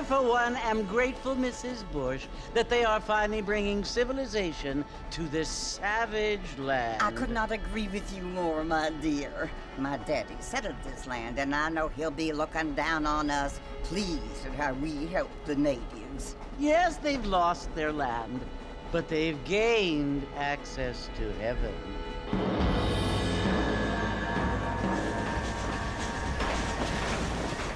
I, for one, am grateful, Mrs. Bush, that they are finally bringing civilization to this savage land. I could not agree with you more, my dear. My daddy settled this land, and I know he'll be looking down on us, pleased at how we help the natives. Yes, they've lost their land, but they've gained access to heaven.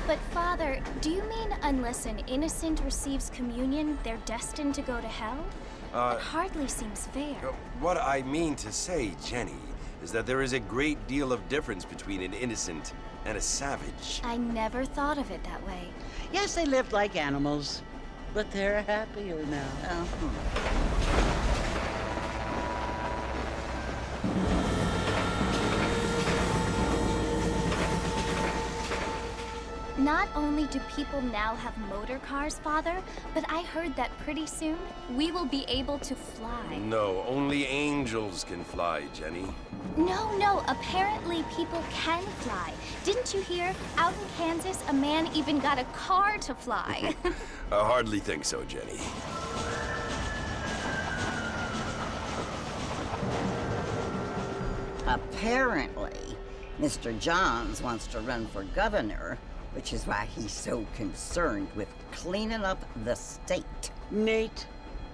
But Father, do you mean unless an innocent receives communion, they're destined to go to hell? That hardly seems fair. What I mean to say, Jenny, is that there is a great deal of difference between an innocent and a savage. I never thought of it that way. Yes, they lived like animals, but they're happier now. Not only do people now have motor cars, Father, but I heard that pretty soon we will be able to fly. No, only angels can fly, Jenny. No, apparently people can fly. Didn't you hear? Out in Kansas, a man even got a car to fly. I hardly think so, Jenny. Apparently, Mr. Johns wants to run for governor, which is why he's so concerned with cleaning up the state. Nate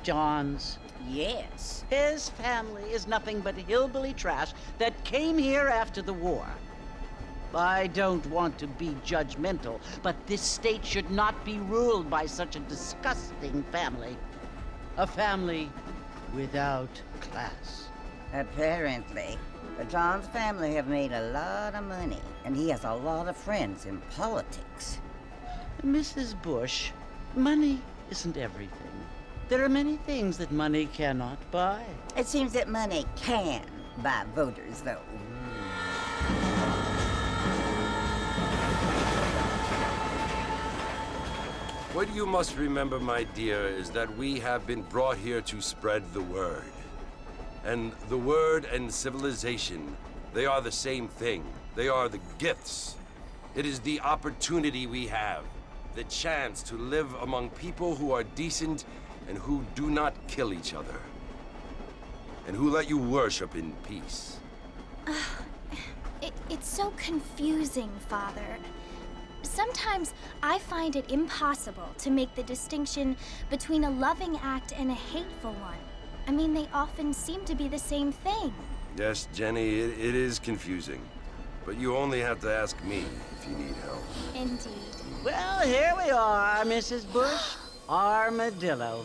Johns. Yes. His family is nothing but hillbilly trash that came here after the war. I don't want to be judgmental, but this state should not be ruled by such a disgusting family. A family without class. Apparently. The Johns family have made a lot of money, and he has a lot of friends in politics. Mrs. Bush, money isn't everything. There are many things that money cannot buy. It seems that money can buy voters, though. What you must remember, my dear, is that we have been brought here to spread the word. And the word and civilization, they are the same thing. They are the gifts. It is the opportunity we have, the chance to live among people who are decent and who do not kill each other, and who let you worship in peace. It's so confusing, Father. Sometimes I find it impossible to make the distinction between a loving act and a hateful one. I mean, they often seem to be the same thing. Yes, Jenny, it is confusing. But you only have to ask me if you need help. Indeed. Well, here we are, Mrs. Bush. Armadillo.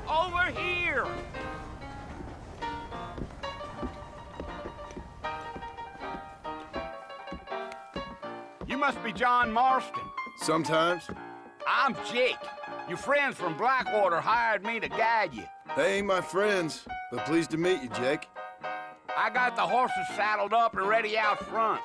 Over here! You must be John Marston. Sometimes. I'm Jake. Your friends from Blackwater hired me to guide you. They ain't my friends, but pleased to meet you, Jake. I got the horses saddled up and ready out front.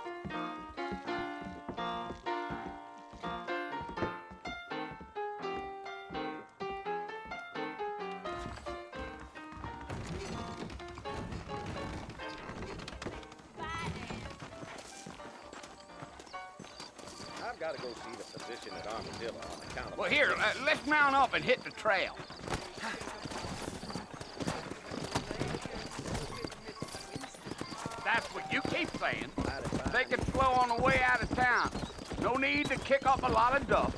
I've got to go see the physician at Armadillo on account of... Well, here, let's mount up and hit the trail. That's what you keep saying. They can slow on the way out of town. No need to kick up a lot of dust.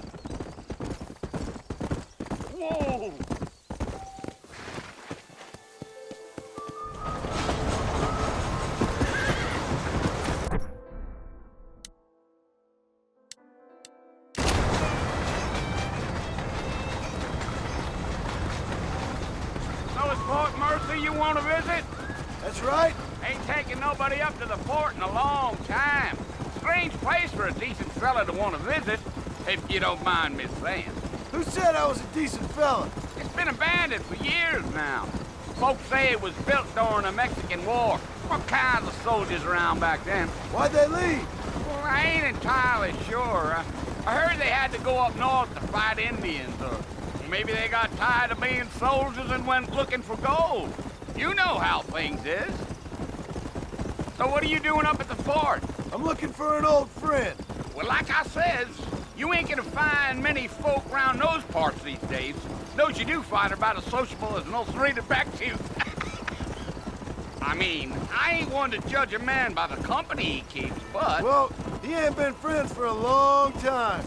Whoa! So it's Fort Mercy you want to visit? That's right. Ain't taken nobody up to the fort in a long time. Strange place for a decent fella to want to visit, if you don't mind me saying. Who said I was a decent fella? It's been abandoned for years now. Folks say it was built during the Mexican War. What kinds of soldiers around back then? Why'd they leave? Well, I ain't entirely sure. I heard they had to go up north to fight Indians, or maybe they got tired of being soldiers and went looking for gold. You know how things is. So what are you doing up at the fort? I'm looking for an old friend. Well, like I says, you ain't gonna find many folk around those parts these days. Those you do find are about as sociable as an ulcerated back tooth. I mean, I ain't one to judge a man by the company he keeps, but... Well, he ain't been friends for a long time.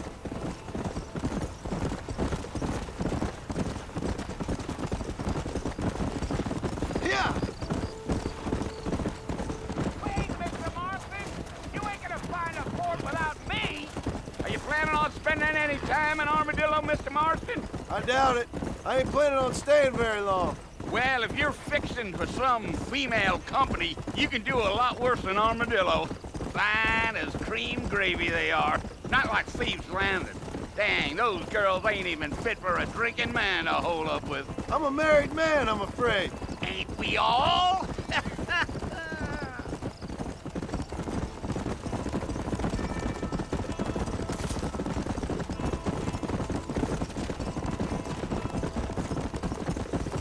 Yeah! Wait, Mr. Marston! You ain't gonna find a fort without me! Are you planning on spending any time in Armadillo, Mr. Marston? I doubt it. I ain't planning on staying very long. Well, if you're fixing for some female company, you can do a lot worse than Armadillo. Fine as cream gravy they are. Not like Thieves' Landing. Dang, those girls ain't even fit for a drinking man to hole up with. I'm a married man, I'm afraid. Ain't we all?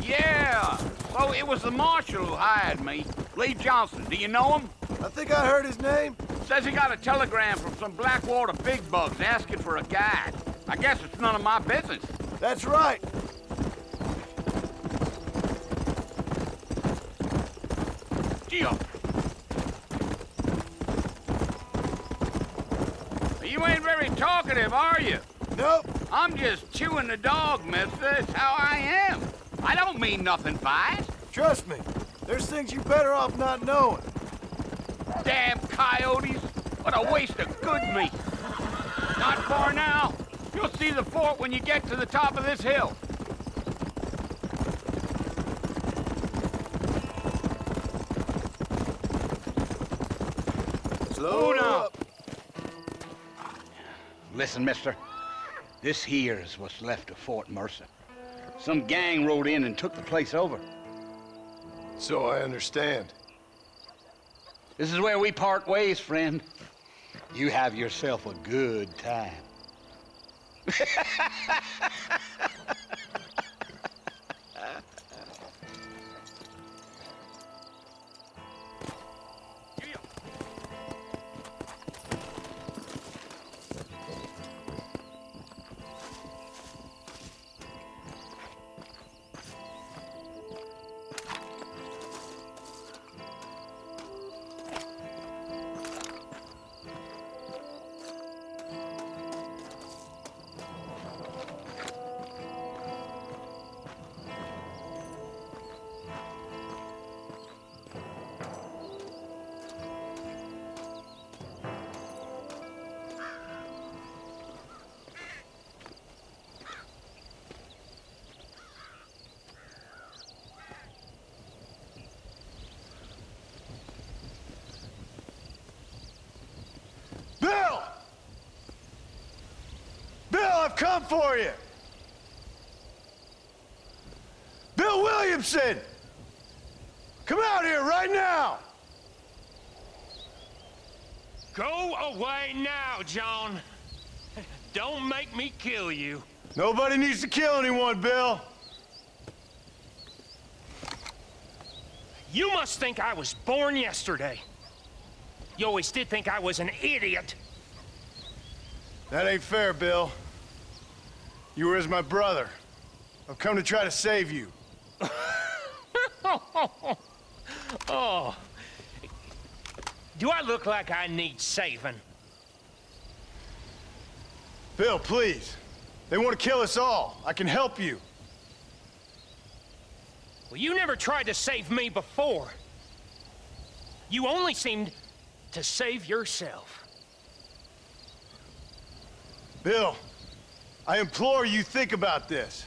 Yeah, so it was the marshal who hired me. Lee Johnson, do you know him? I think I heard his name. Says he got a telegram from some Blackwater big bugs asking for a guide. I guess it's none of my business. That's right. Gio. You ain't very talkative, are you? Nope. I'm just chewing the dog, mister. It's how I am. I don't mean nothing by it. Trust me. There's things you're better off not knowing. Damn coyotes. What a waste of good meat. Not far now. You'll see the fort when you get to the top of this hill. Slow up. Listen, mister. This here is what's left of Fort Mercer. Some gang rode in and took the place over. So I understand. This is where we part ways, friend. You have yourself a good time. Bill! Bill, I've come for you! Bill Williamson! Come out here right now! Go away now, John. Don't make me kill you. Nobody needs to kill anyone, Bill. You must think I was born yesterday. You always did think I was an idiot. That ain't fair, Bill. You were as my brother. I've come to try to save you. Oh. Do I look like I need saving? Bill, please. They want to kill us all. I can help you. Well, you never tried to save me before. You only seemed to save yourself. Bill, I implore you think about this.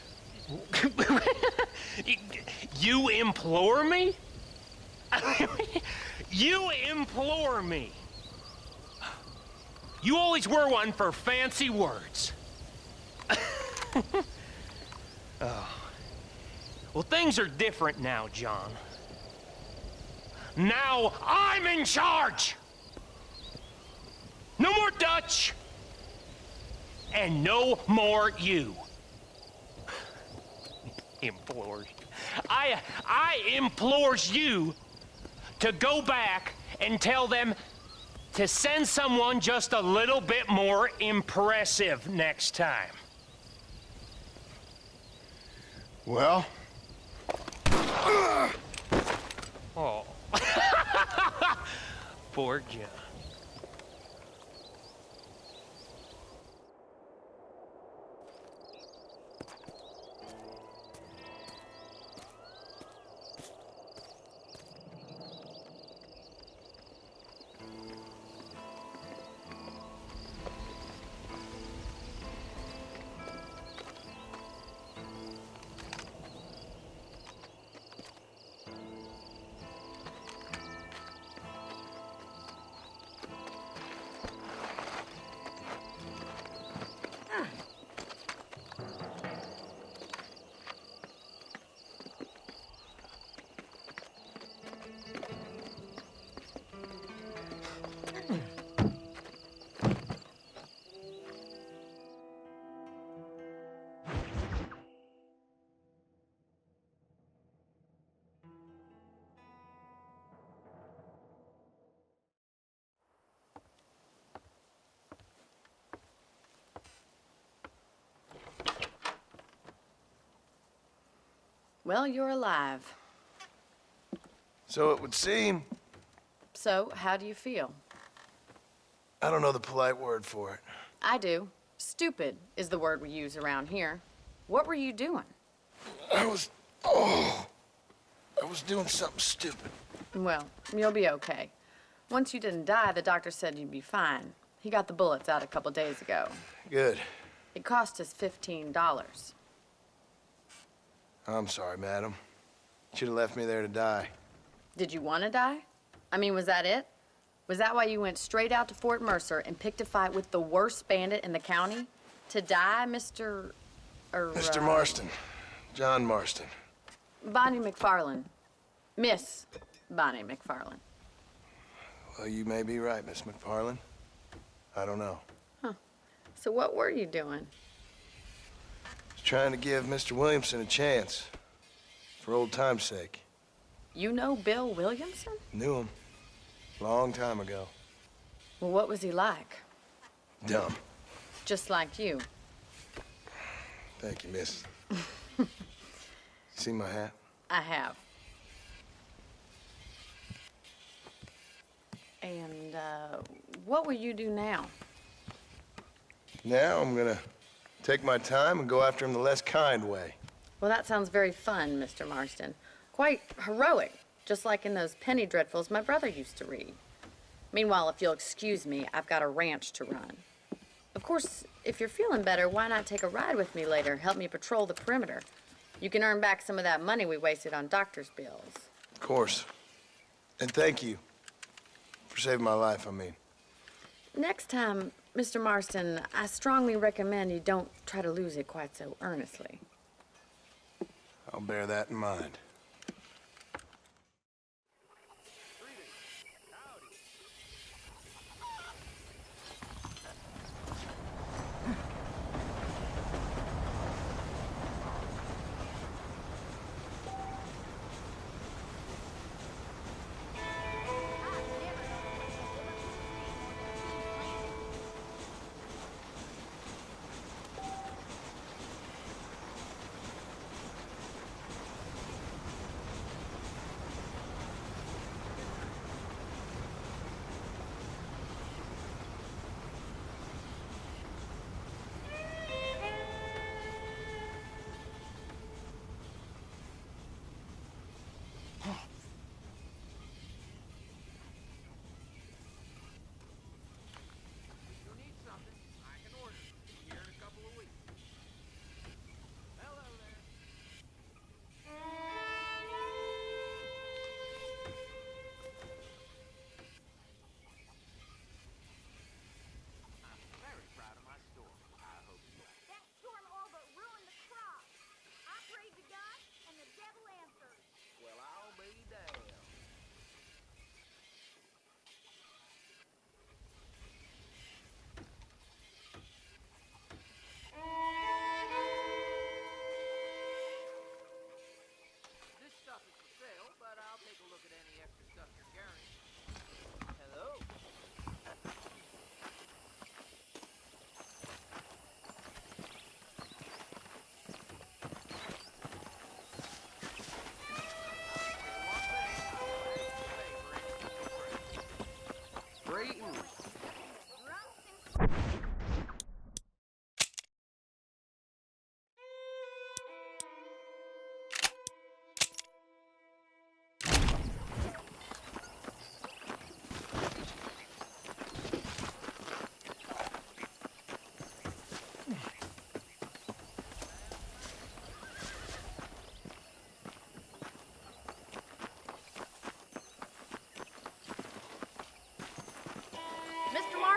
You implore me? You implore me. You always were one for fancy words. Oh. Well, things are different now, John. Now I'm in charge! No more Dutch! And no more you. Implores. I implores you to go back and tell them to send someone just a little bit more impressive next time. Well? Oh. Poor John. Well, you're alive. So it would seem. So, how do you feel? I don't know the polite word for it. I do. Stupid is the word we use around here. What were you doing? I was doing something stupid. Well, you'll be okay. Once you didn't die, the doctor said you'd be fine. He got the bullets out a couple days ago. Good. It cost us $15. I'm sorry, madam. Should have left me there to die. Did you want to die? I mean, was that it? Was that why you went straight out to Fort Mercer and picked a fight with the worst bandit in the county? To die, Mr. Mr. Marston. John Marston. Bonnie McFarland. Miss Bonnie McFarland. Well, you may be right, Miss McFarland. I don't know. So what were you doing? Was trying to give Mr. Williamson a chance. For old time's sake. You know Bill Williamson? Knew him. Long time ago. Well, what was he like? Dumb. Just like you. Thank you, miss. See my hat? I have. And, what will you do now? Now I'm gonna take my time and go after him the less kind way. Well, that sounds very fun, Mr. Marston. Quite heroic, just like in those penny dreadfuls my brother used to read. Meanwhile, if you'll excuse me, I've got a ranch to run. Of course, if you're feeling better, why not take a ride with me later? Help me patrol the perimeter. You can earn back some of that money we wasted on doctor's bills. Of course. And thank you for saving my life, I mean. Next time, Mr. Marston, I strongly recommend you don't try to lose it quite so earnestly. I'll bear that in mind.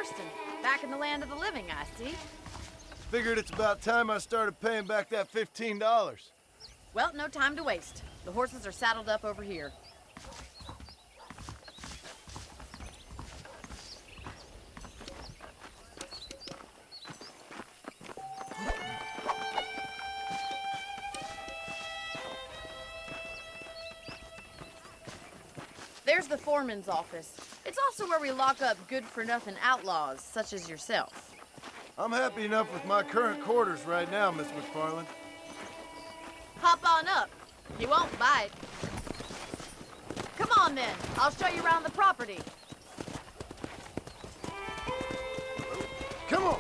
Marston, back in the land of the living, I see. Figured it's about time I started paying back that $15. Well, no time to waste. The horses are saddled up over here. There's the foreman's office. It's also where we lock up good-for-nothing outlaws, such as yourself. I'm happy enough with my current quarters right now, Miss McFarland. Hop on up. You won't bite. Come on, then. I'll show you around the property. Come on!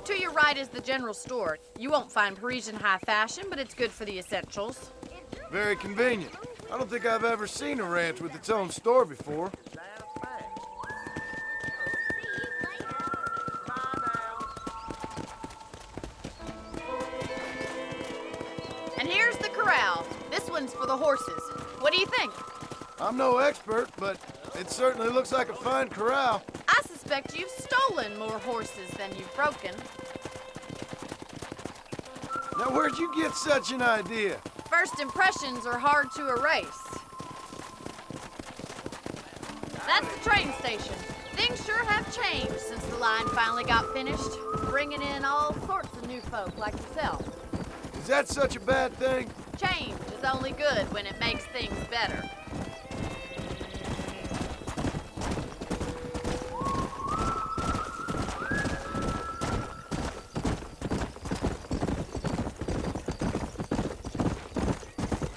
To your right is the general store. You won't find Parisian high fashion, but it's good for the essentials. Very convenient. I don't think I've ever seen a ranch with its own store before. And here's the corral. This one's for the horses. What do you think? I'm no expert, but it certainly looks like a fine corral. I suspect you've stolen more horses than you've broken. Now, where'd you get such an idea? First impressions are hard to erase. That's the train station. Things sure have changed since the line finally got finished, bringing in all sorts of new folk like yourself. Is that such a bad thing? Change is only good when it makes things better.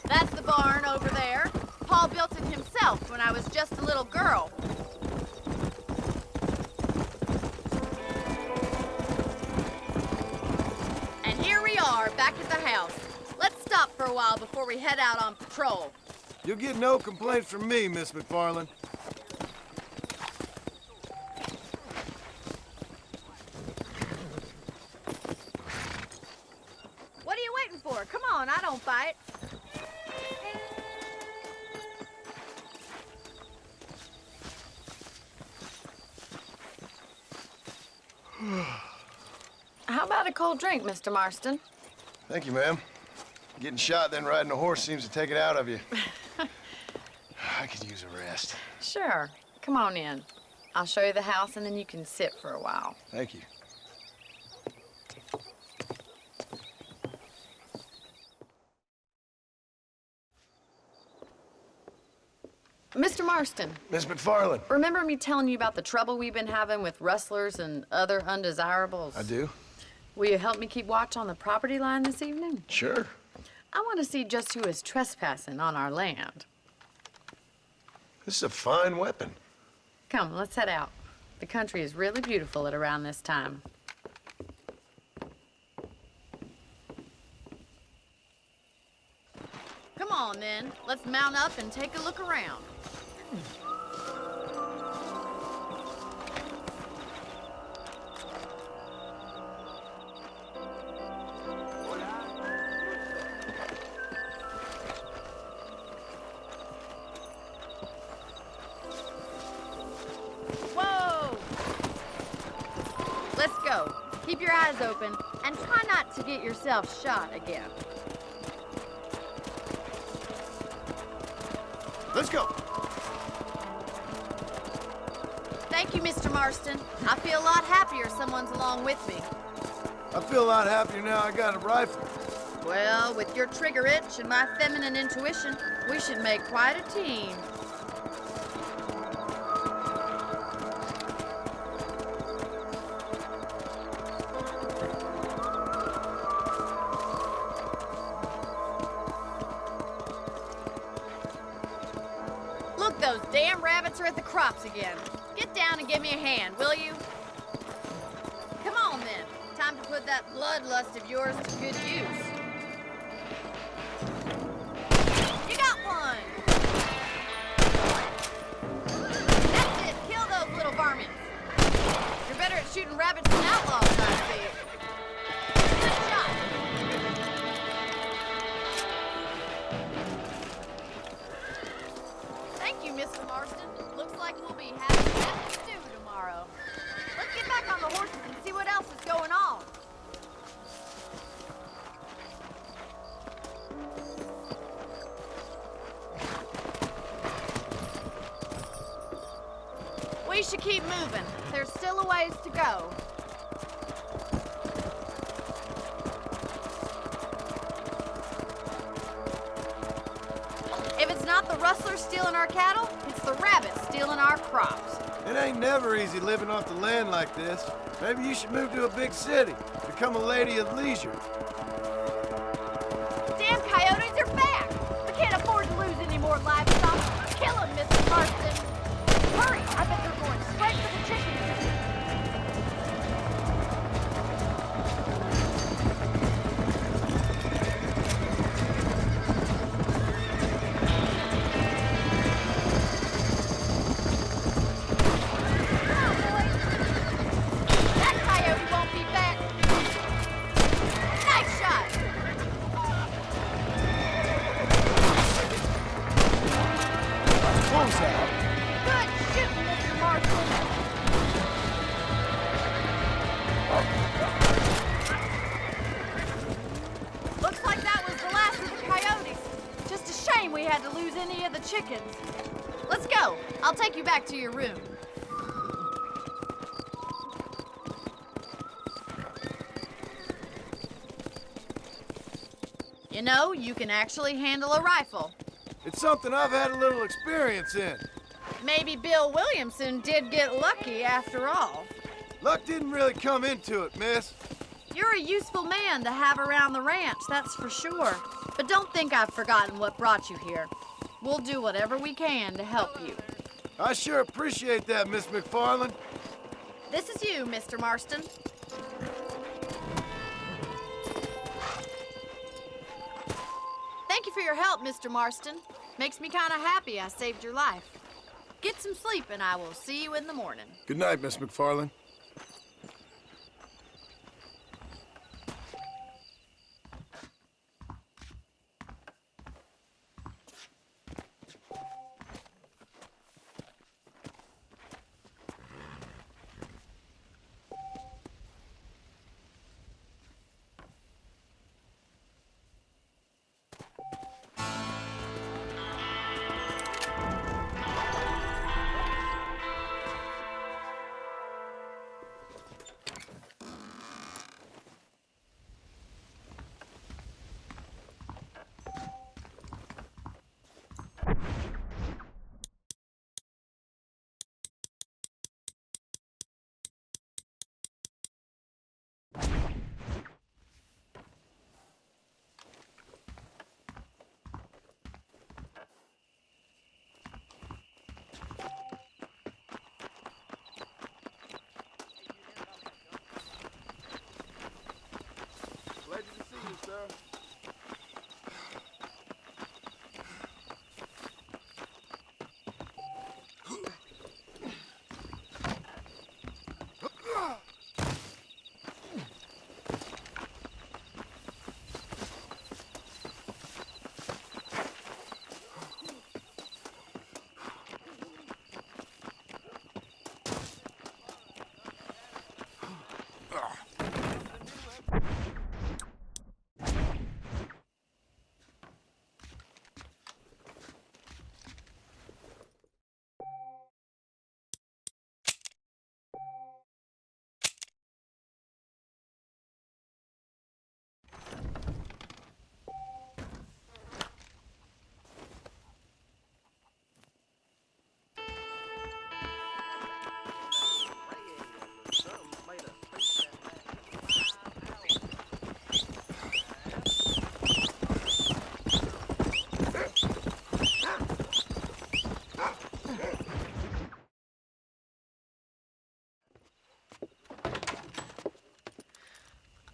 That's the barn over there. Paul built it himself when I was just a little girl. And here we are, back at the house. Let's stop for a while before we head out on patrol. You'll get no complaints from me, Miss McFarland. What are you waiting for? Come on, I don't bite. How about a cold drink, Mr. Marston? Thank you, ma'am. Getting shot, then riding a horse seems to take it out of you. I could use a rest. Sure. Come on in. I'll show you the house, and then you can sit for a while. Thank you. Mr. Marston, Miss McFarland. remember me telling you about the trouble we've been having with rustlers and other undesirables? I do? Will you help me keep watch on the property line this evening? Sure. I want to see just who is trespassing on our land. This is a fine weapon. Come, let's head out. The country is really beautiful at around this time. Come on, then. Let's mount up and take a look around. Whoa! Let's go. Keep your eyes open and try not to get yourself shot again. Let's go. Thank you, Mr. Marston. I feel a lot happier someone's along with me. I feel a lot happier now I got a rifle. Well, with your trigger itch and my feminine intuition, we should make quite a team. Look, those damn rabbits are at the crops again. Get down and give me a hand, will you? Come on, then. Time to put that bloodlust of yours to good use. You got one! That's it! Kill those little varmints! we'll be having that stew tomorrow. Let's get back on the horses and see what else is going on. We should keep moving. There's still a ways to go. If it's not the rustlers stealing our cattle, it's the rabbits stealing our crops. It ain't never easy living off the land like this. Maybe you should move to a big city. Become a lady of leisure. Damn coyotes are back! We can't afford to lose any more livestock. Kill them, Mr. Marston. Hurry! I bet they're going straight for the chickens. Looks like that was the last of the coyotes. Just a shame we had to lose any of the chickens. Let's go. I'll take you back to your room. You know, you can actually handle a rifle. It's something I've had a little experience in. Maybe Bill Williamson did get lucky after all. Luck didn't really come into it, miss. You're a useful man to have around the ranch, that's for sure. But don't think I've forgotten what brought you here. We'll do whatever we can to help you. I sure appreciate that, Miss McFarland. This is you, Mr. Marston. Thank you for your help, Mr. Marston. Makes me kind of happy I saved your life. Get some sleep and I will see you in the morning. Good night, Miss McFarland.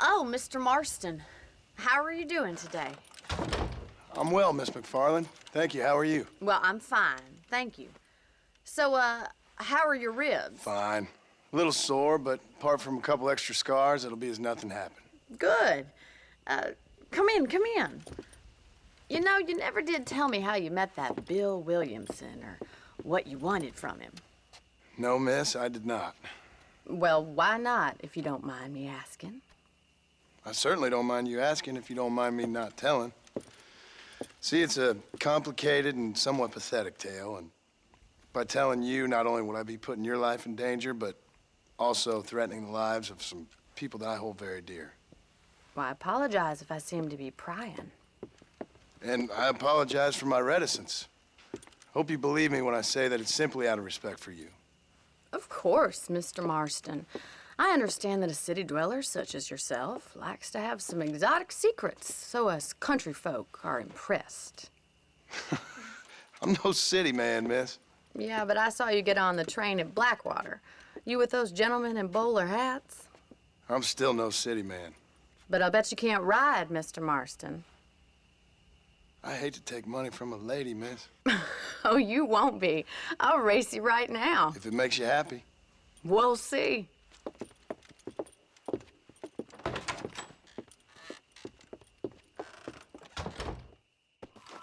Oh, Mr. Marston. How are you doing today? I'm well, Miss McFarland. Thank you. How are you? Well, I'm fine. Thank you. So, how are your ribs? Fine. A little sore, but apart from a couple extra scars, it'll be as nothing happened. Good. Come in, come in. You know, you never did tell me how you met that Bill Williamson or what you wanted from him. No, miss, I did not. Well, why not, if you don't mind me asking? I certainly don't mind you asking if you don't mind me not telling. See, it's a complicated and somewhat pathetic tale, and by telling you, not only would I be putting your life in danger, but also threatening the lives of some people that I hold very dear. Well, I apologize if I seem to be prying. And I apologize for my reticence. Hope you believe me when I say that it's simply out of respect for you. Of course, Mr. Marston. I understand that a city dweller such as yourself likes to have some exotic secrets, so us country folk are impressed. I'm no city man, miss. Yeah, but I saw you get on the train at Blackwater. You with those gentlemen in bowler hats? I'm still no city man. But I'll bet you can't ride, Mr. Marston. I hate to take money from a lady, miss. Oh, you won't be. I'll race you right now. If it makes you happy. We'll see. All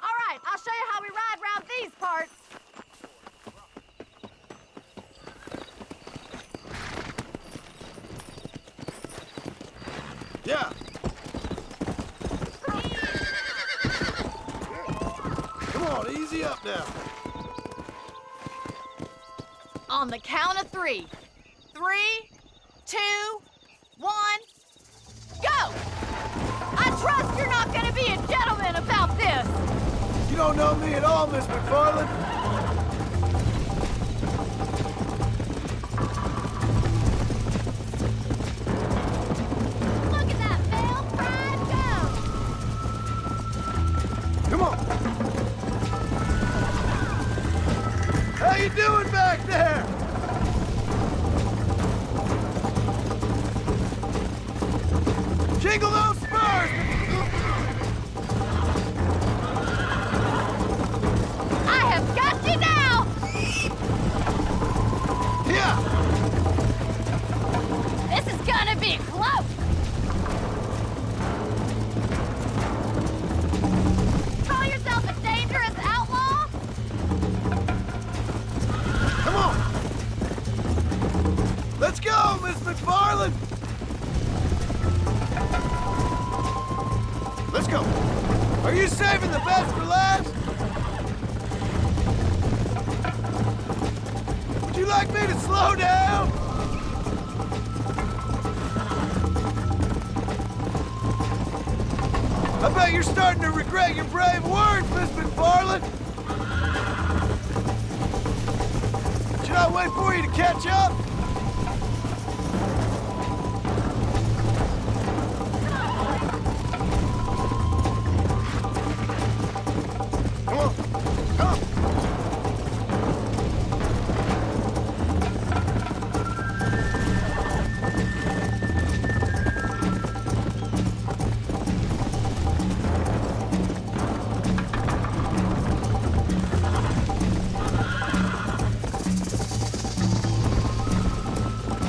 right, I'll show you how we ride around these parts. Yeah. Come on, easy up now. On the count of 3. 3, 2, 1, go! I trust you're not gonna be a gentleman about this. You don't know me at all, Miss McFarland. Look at that, Bill. Ride, go! Come on. How you doing back there? Jingle those spurs! I have got you now! Yeah! This is gonna be close! Call yourself a dangerous outlaw? Come on! Let's go, Miss McFarland! Let's go! Are you saving the best for last? Would you like me to slow down? I bet you're starting to regret your brave words, Miss McFarland! Should I wait for you to catch up? Come on, come!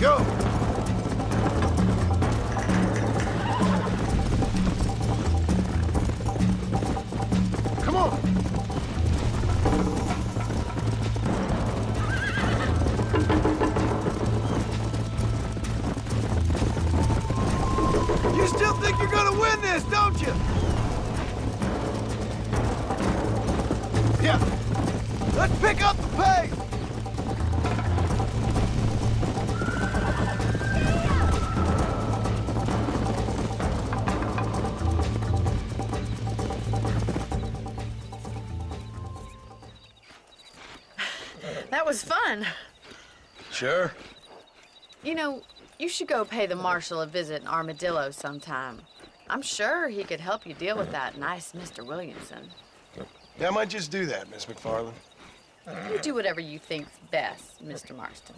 Go! Come on! You still think you're gonna win this, don't you? Yeah. Let's pick up the pace! That was fun. Sure. You know, you should go pay the marshal a visit in Armadillo sometime. I'm sure he could help you deal with that nice Mr. Williamson. Yeah, I might just do that, Miss McFarland. You do whatever you think's best, Mr. Marston.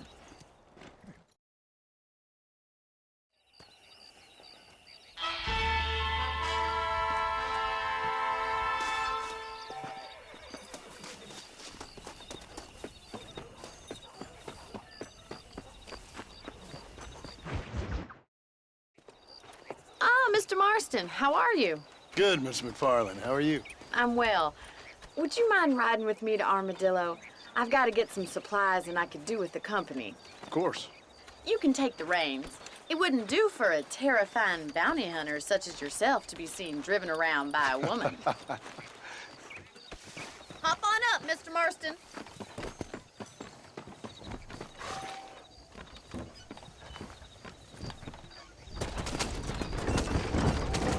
Ah, Mr. Marston, how are you? Good, Miss McFarland. How are you? I'm well. Would you mind riding with me to Armadillo? I've got to get some supplies and I could do with the company. Of course. You can take the reins. It wouldn't do for a terrifying bounty hunter such as yourself to be seen driven around by a woman. Hop on up, Mr. Marston.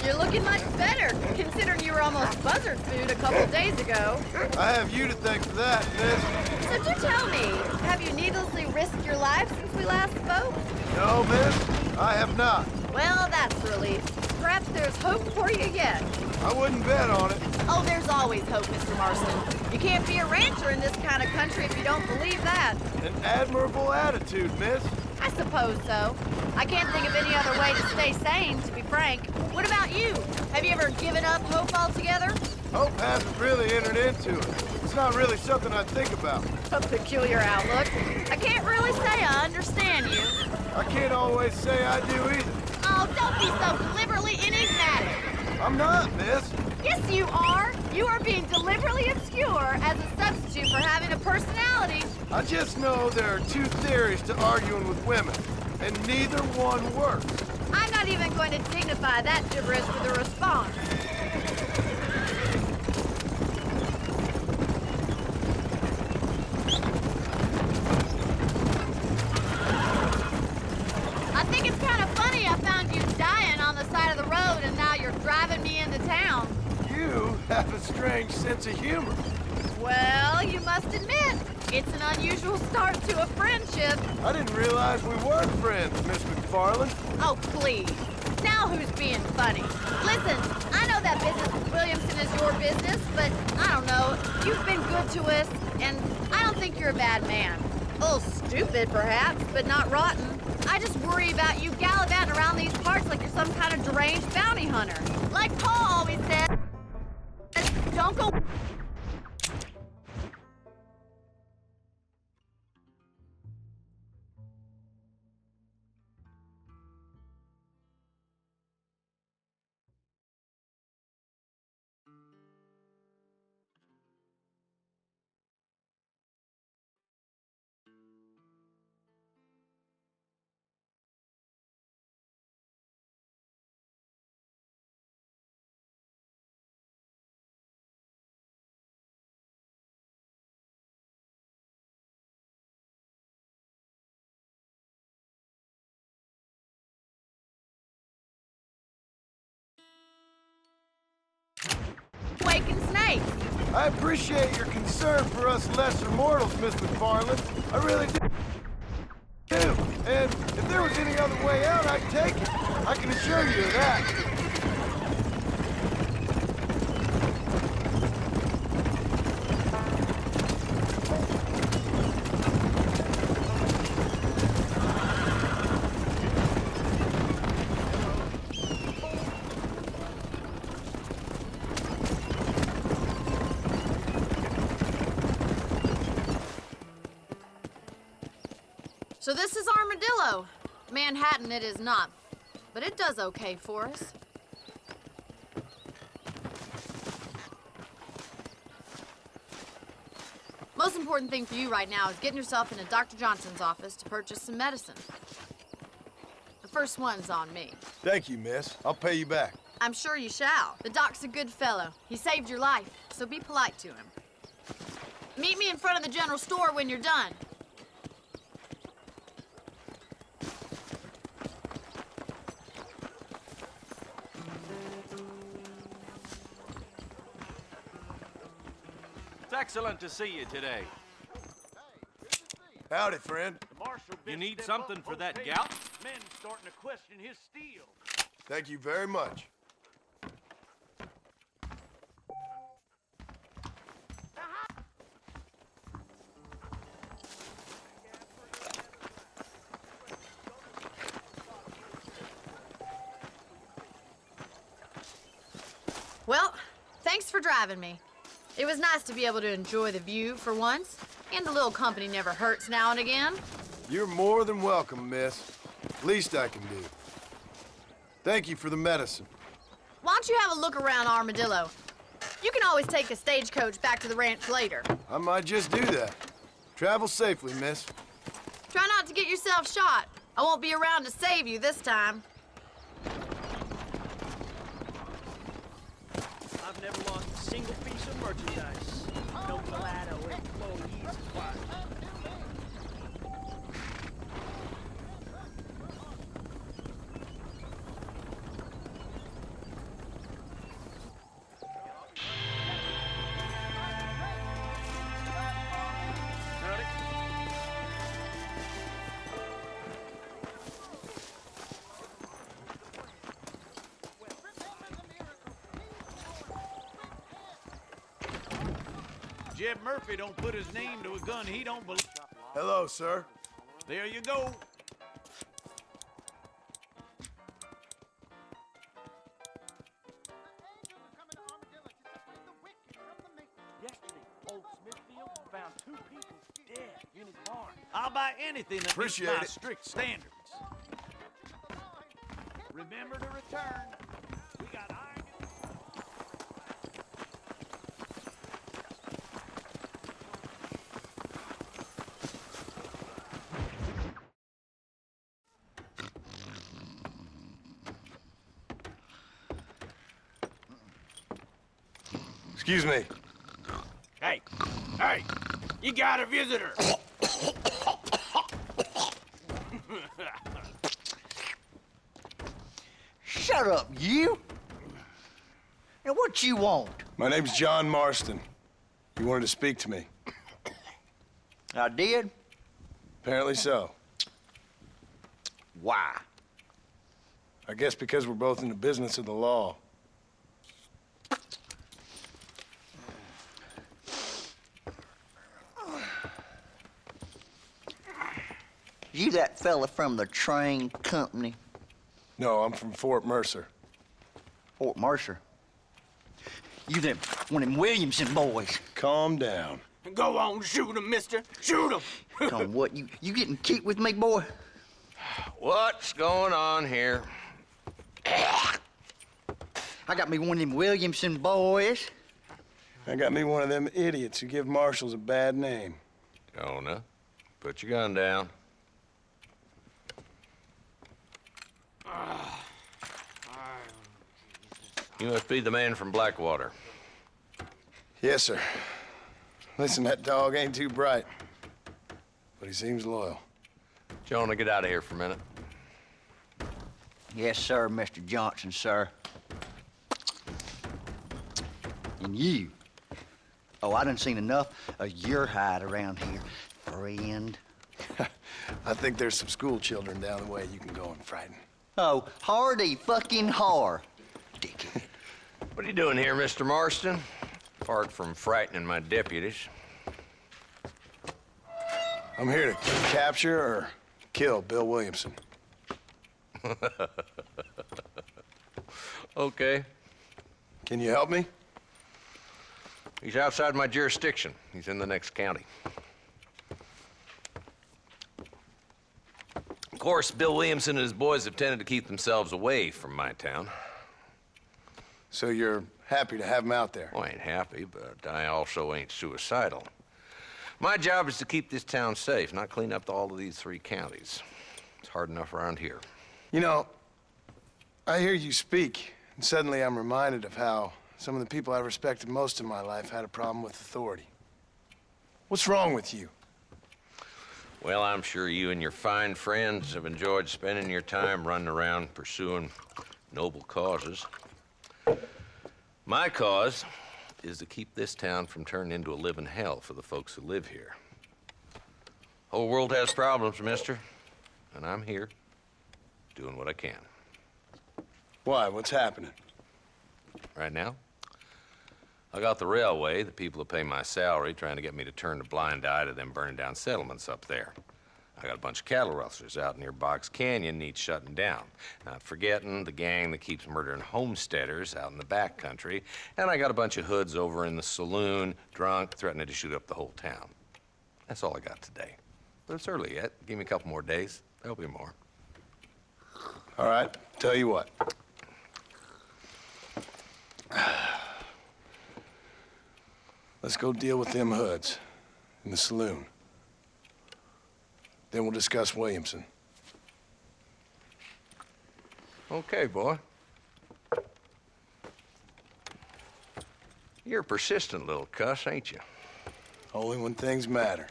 You're looking much better, considering you were almost buzzard food a couple days ago. I have you to thank for that, miss. So do tell me, have you needlessly risked your life since we last spoke? No, miss, I have not. Well, that's a relief. Perhaps there's hope for you yet. I wouldn't bet on it. Oh, there's always hope, Mr. Marston. You can't be a rancher in this kind of country if you don't believe that. An admirable attitude, miss. I suppose so. I can't think of any other way to stay sane, to be frank. What about you? Have you ever given up hope altogether? Hope hasn't really entered into it. It's not really something I think about. A peculiar outlook. I can't really say I understand you. I can't always say I do either. Oh, don't be so deliberately enigmatic. I'm not, miss. Yes, you are. You are being deliberately obscure as a substitute for having a personality. I just know there are two theories to arguing with women, and neither one works. I'm not even going to dignify that gibberish with a response. I think it's kind of funny I found you dying on the side of the road and now you're driving me into town. You have a strange sense of humor. Well, you must admit, it's an unusual start to a friendship. I didn't realize we weren't friends, Miss McFarland. Oh, please. Now who's being funny? Listen, I know that business with Williamson is your business, but I don't know. You've been good to us, and I don't think you're a bad man. A little stupid, perhaps, but not rotten. I just worry about you gallivanting around these parts like you're some kind of deranged bounty hunter. Like Paul always said, don't go... Waking snakes. I appreciate your concern for us lesser mortals, Miss McFarland. I really do. And if there was any other way out, I'd take it. I can assure you of that. So this is Armadillo. Manhattan it is not, but it does okay for us. Most important thing for you right now is getting yourself into Dr. Johnson's office to purchase some medicine. The first one's on me. Thank you, miss. I'll pay you back. I'm sure you shall. The doc's a good fellow. He saved your life, so be polite to him. Meet me in front of the general store when you're done. It's excellent to see you today. Howdy, friend. You need something for that gout? Men starting to question his steel. Thank you very much. Well, thanks for driving me. It was nice to be able to enjoy the view for once, and a little company never hurts now and again. You're more than welcome, miss. Least I can do. Thank you for the medicine. Why don't you have a look around Armadillo? You can always take a stagecoach back to the ranch later. I might just do that. Travel safely, miss. Try not to get yourself shot. I won't be around to save you this time. I've never lost a single piece of merchandise. No mulatto employees acquired. Jeb Murphy don't put his name to a gun he don't believe. Hello, sir. There you go. Yesterday, old Smithfield found 2 people dead in his barn. I'll buy anything that meets Appreciate my it. strict standards. Remember to return. We got iron. Excuse me. Hey, hey, you got a visitor. Shut up, you! And what you want? My name's John Marston. You wanted to speak to me. I did? Apparently so. Why? I guess because we're both in the business of the law. You that fella from the train company? No, I'm from Fort Mercer. Fort Mercer? You them one of them Williamson boys. Calm down. Go on, shoot him, mister. Shoot him. Come on, what, you getting cute with me, boy? What's going on here? I got me one of them Williamson boys. I got me one of them idiots who give marshals a bad name. Jonah, put your gun down. You must be the man from Blackwater. Yes, sir. Listen, that dog ain't too bright, but he seems loyal. Jonah, get out of here for a minute. Yes, sir, Mr. Johnson, sir. And you. Oh, I done seen enough of your hide around here, friend. I think there's some school children down the way you can go and frighten. Oh, hardy fucking har. Dickhead. What are you doing here, Mr. Marston? Apart from frightening my deputies. I'm here to capture or kill Bill Williamson. Okay. Can you help me? He's outside my jurisdiction. He's in the next county. Of course, Bill Williamson and his boys have tended to keep themselves away from my town. So you're happy to have him out there? Well, I ain't happy, but I also ain't suicidal. My job is to keep this town safe, not clean up all of these 3 counties. It's hard enough around here. You know, I hear you speak, and suddenly I'm reminded of how some of the people I respected most in my life had a problem with authority. What's wrong with you? Well, I'm sure you and your fine friends have enjoyed spending your time running around pursuing noble causes. My cause is to keep this town from turning into a living hell for the folks who live here. Whole world has problems, mister, and I'm here doing what I can. Why? What's happening? Right now, I got the railway, the people who pay my salary, trying to get me to turn a blind eye to them burning down settlements up there. I got a bunch of cattle rustlers out near Box Canyon needs shutting down. Not forgetting the gang that keeps murdering homesteaders out in the back country. And I got a bunch of hoods over in the saloon, drunk, threatening to shoot up the whole town. That's all I got today. But it's early yet. Give me a couple more days. There'll be more. All right, tell you what. Let's go deal with them hoods in the saloon. Then we'll discuss Williamson. Okay, boy. You're a persistent little cuss, ain't you? Only when things matter.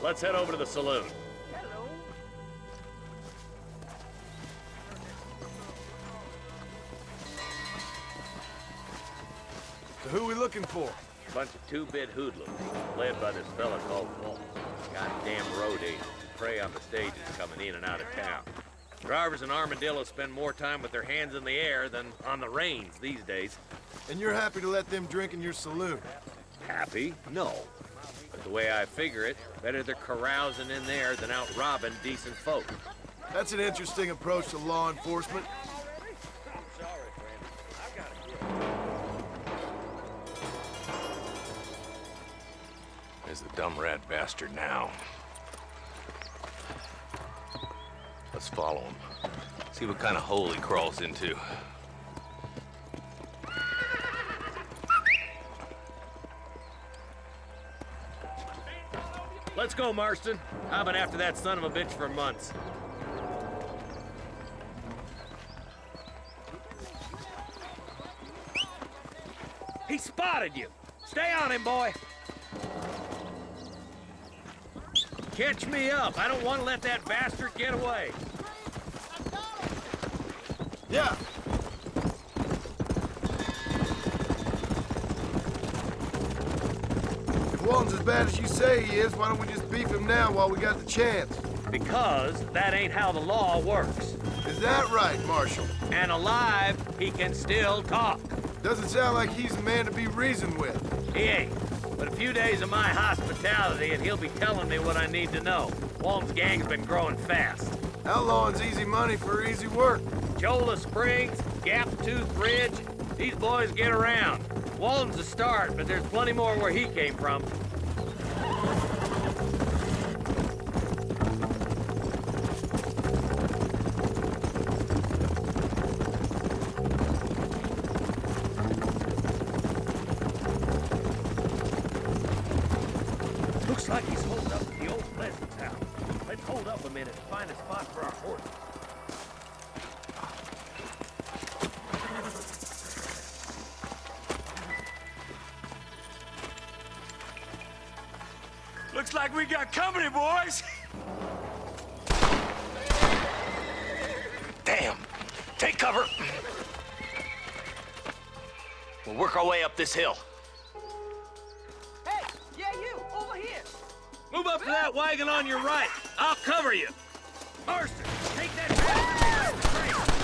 Let's head over to the saloon. So who we looking for? Bunch of two-bit hoodlums, led by this fella called Walt. Goddamn road agents who prey on the stages coming in and out of town. Drivers in Armadillo spend more time with their hands in the air than on the reins these days. And you're happy to let them drink in your saloon? Happy? No. But the way I figure it, better they're carousing in there than out robbing decent folk. That's an interesting approach to law enforcement. There's the dumb rat bastard now. Let's follow him. See what kind of hole he crawls into. Let's go, Marston. I've been after that son of a bitch for months. He spotted you. Stay on him, boy. Catch me up. I don't want to let that bastard get away. Yeah. If Walton's as bad as you say he is, why don't we just beef him now while we got the chance? Because that ain't how the law works. Is that right, Marshal? And alive, he can still talk. Doesn't sound like he's a man to be reasoned with. He ain't. But a few days of my hospitality and he'll be telling me what I need to know. Walton's gang's been growing fast. Outlawing's easy money for easy work. Cholla Springs, Gap Tooth Ridge, these boys get around. Walton's a start, but there's plenty more where he came from. Looks like he's holding up at the old Pleasant's house. Let's hold up a minute and find a spot for our horses. Looks like we got company, boys. Damn! Take cover! We'll work our way up this hill. Hey, yeah, you, over here. Move up to that wagon on your right. I'll cover you. Marston, take that bastard behind the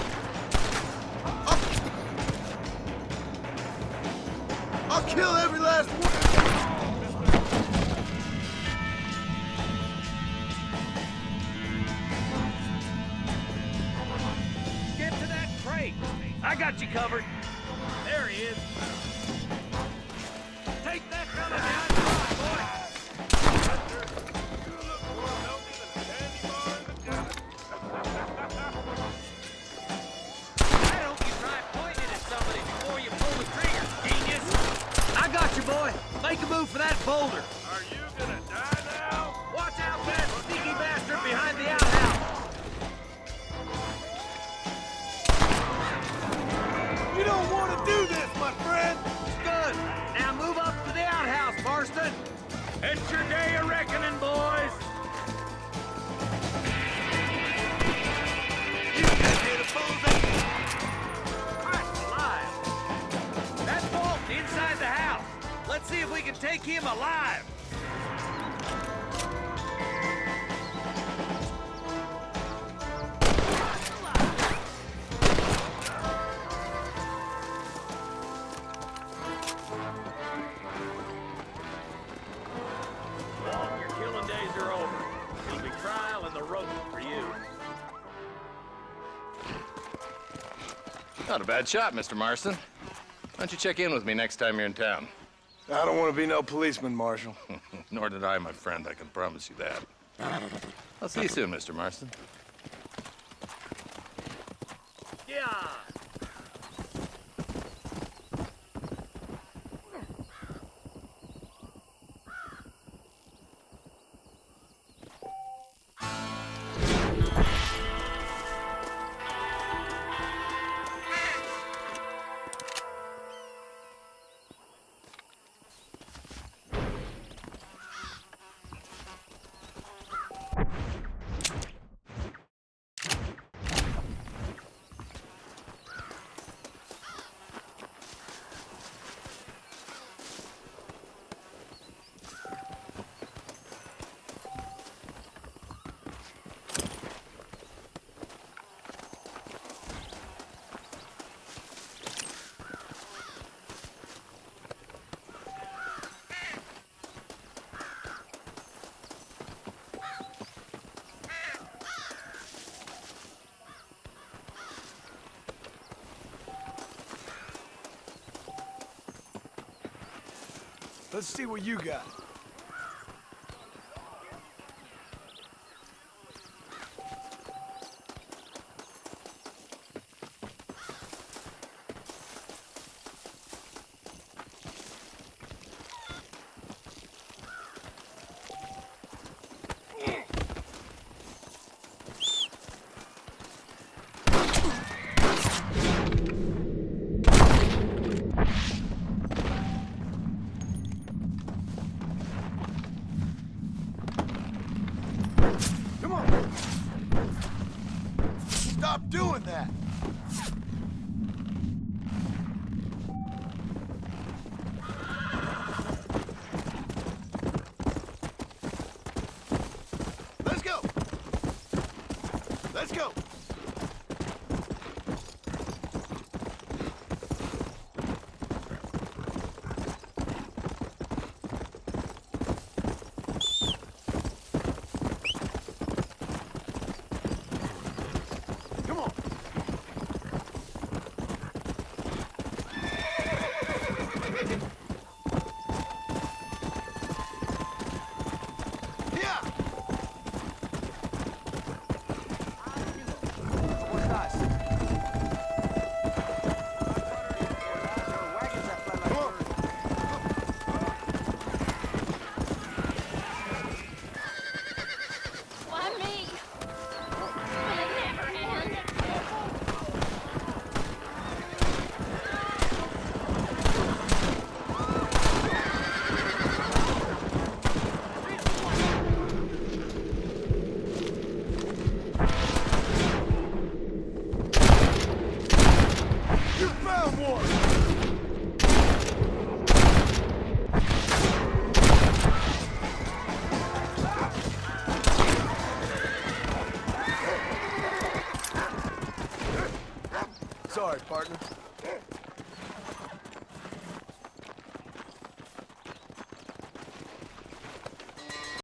I'll kill every last one. Get to that crate. I got you covered. There he is. Take that fella behind the rock, boy. Why don't you try pointing at somebody before you pull the trigger, genius? I got you, boy. Make a move for that boulder. Are you gonna die now? Watch out for that sneaky bastard behind the outhouse. You don't want to do this, my friend. Good. Now move up to the outhouse, Marston. It's your day of reckoning, boys. You just hit a bullseye. Christ alive. That's Walton inside the house. Let's see if we can take him alive. Walton, your killing days are over. It'll be trial and the rope for you. Not a bad shot, Mr. Marston. Why don't you check in with me next time you're in town? I don't want to be no policeman, Marshal. Nor did I, my friend. I can promise you that. I'll see you soon, Mr. Marston. Yeah. Let's see what you got. Come on. Stop doing that.